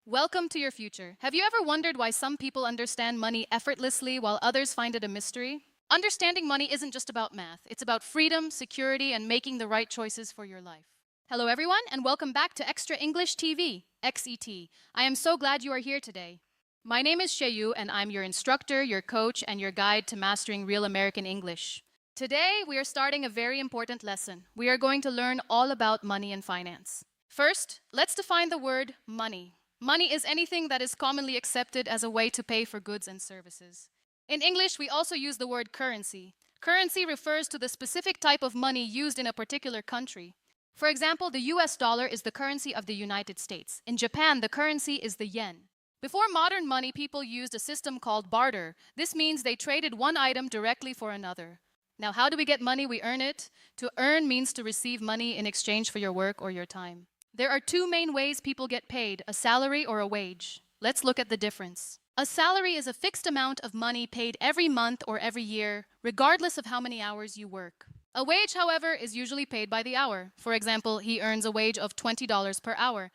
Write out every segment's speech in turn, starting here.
Welcome to your future. Have you ever wondered why some people understand money effortlessly while others find it a mystery? Understanding money isn't just about math, it's about freedom, security, and making the right choices for your life. Hello, everyone, and welcome back to Xtra English TV, XET. I am so glad you are here today. My name is Sheyu, and I'm your instructor, your coach, and your guide to mastering real American English. Today, we are starting a very important lesson. We are going to learn all about money and finance. First, let's define the word money. Money is anything that is commonly accepted as a way to pay for goods and services. In English, we also use the word currency. Currency refers to the specific type of money used in a particular country. For example, the US dollar is the currency of the United States. In Japan, the currency is the yen. Before modern money, people used a system called barter. This means they traded one item directly for another. Now, how do we get money? We earn it. To earn means to receive money in exchange for your work or your time. There are two main ways people get paid, a salary or a wage. Let's look at the difference. A salary is a fixed amount of money paid every month or every year, regardless of how many hours you work. A wage, however, is usually paid by the hour. For example, he earns a wage of $20 per hour.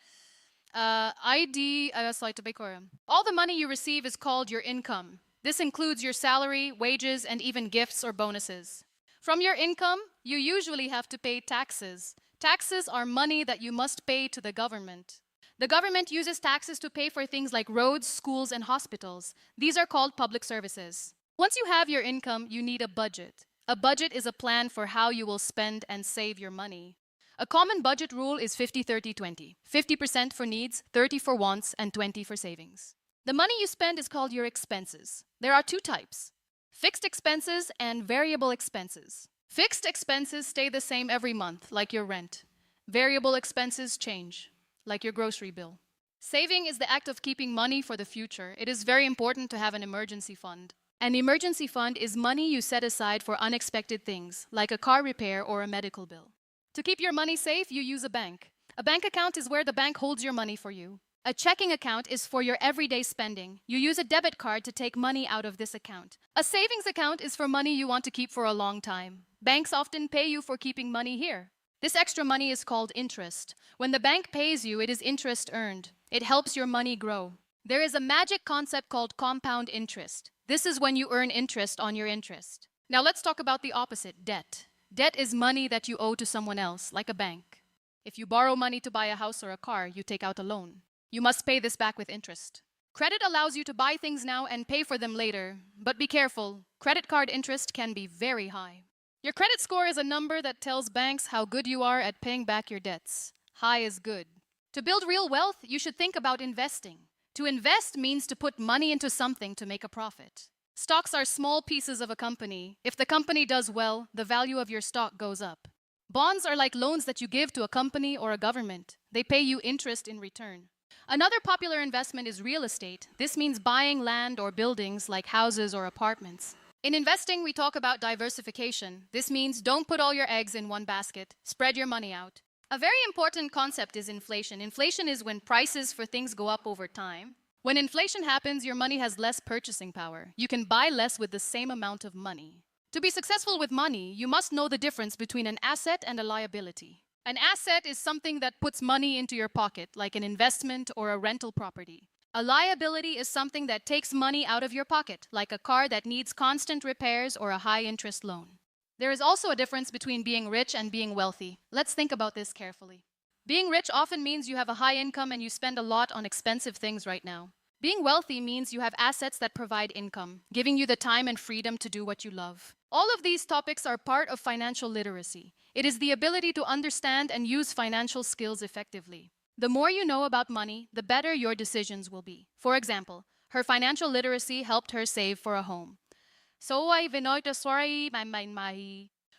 All the money you receive is called your income. This includes your salary, wages, and even gifts or bonuses. From your income, you usually have to pay taxes. Taxes are money that you must pay to the government. The government uses taxes to pay for things like roads, schools, and hospitals. These are called public services. Once you have your income, you need a budget. A budget is a plan for how you will spend and save your money. A common budget rule is 50-30-20. 50% for needs, 30 for wants, and 20 for savings. The money you spend is called your expenses. There are two types: fixed expenses and variable expenses. Fixed expenses stay the same every month, like your rent. Variable expenses change, like your grocery bill. Saving is the act of keeping money for the future. It is very important to have an emergency fund. An emergency fund is money you set aside for unexpected things, like a car repair or a medical bill. To keep your money safe, you use a bank. A bank account is where the bank holds your money for you. A checking account is for your everyday spending. You use a debit card to take money out of this account. A savings account is for money you want to keep for a long time. Banks often pay you for keeping money here. This extra money is called interest. When the bank pays you, it is interest earned. It helps your money grow. There is a magic concept called compound interest. This is when you earn interest on your interest. Now let's talk about the opposite, debt. Debt is money that you owe to someone else, like a bank. If you borrow money to buy a house or a car, you take out a loan. You must pay this back with interest. Credit allows you to buy things now and pay for them later. But be careful, credit card interest can be very high. Your credit score is a number that tells banks how good you are at paying back your debts. High is good. To build real wealth, you should think about investing. To invest means to put money into something to make a profit. Stocks are small pieces of a company. If the company does well, the value of your stock goes up. Bonds are like loans that you give to a company or a government. They pay you interest in return. Another popular investment is real estate. This means buying land or buildings like houses or apartments. In investing, we talk about diversification. This means don't put all your eggs in one basket. Spread your money out. A very important concept is inflation. Inflation is when prices for things go up over time. When inflation happens, your money has less purchasing power. You can buy less with the same amount of money. To be successful with money, you must know the difference between an asset and a liability. An asset is something that puts money into your pocket, like an investment or a rental property. A liability is something that takes money out of your pocket, like a car that needs constant repairs or a high-interest loan. There is also a difference between being rich and being wealthy. Let's think about this carefully. Being rich often means you have a high income and you spend a lot on expensive things right now. Being wealthy means you have assets that provide income, giving you the time and freedom to do what you love. All of these topics are part of financial literacy. It is the ability to understand and use financial skills effectively. The more you know about money, the better your decisions will be. For example, her financial literacy helped her save for a home.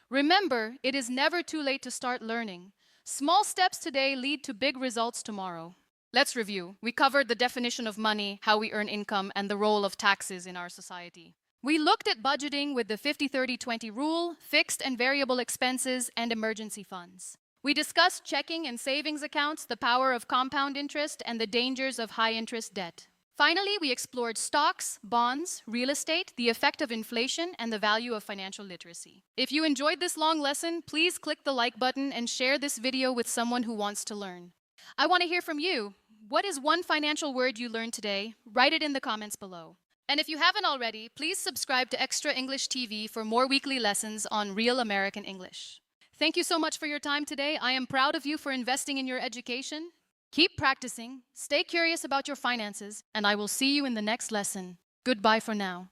Remember, it is never too late to start learning. Small steps today lead to big results tomorrow. Let's review. We covered the definition of money, how we earn income, and the role of taxes in our society. We looked at budgeting with the 50-30-20 rule, fixed and variable expenses, and emergency funds. We discussed checking and savings accounts, the power of compound interest, and the dangers of high-interest debt. Finally, we explored stocks, bonds, real estate, the effect of inflation, and the value of financial literacy. If you enjoyed this long lesson, please click the like button and share this video with someone who wants to learn. I want to hear from you. What is one financial word you learned today? Write it in the comments below. And if you haven't already, please subscribe to Extra English TV for more weekly lessons on real American English. Thank you so much for your time today. I am proud of you for investing in your education. Keep practicing, stay curious about your finances, and I will see you in the next lesson. Goodbye for now.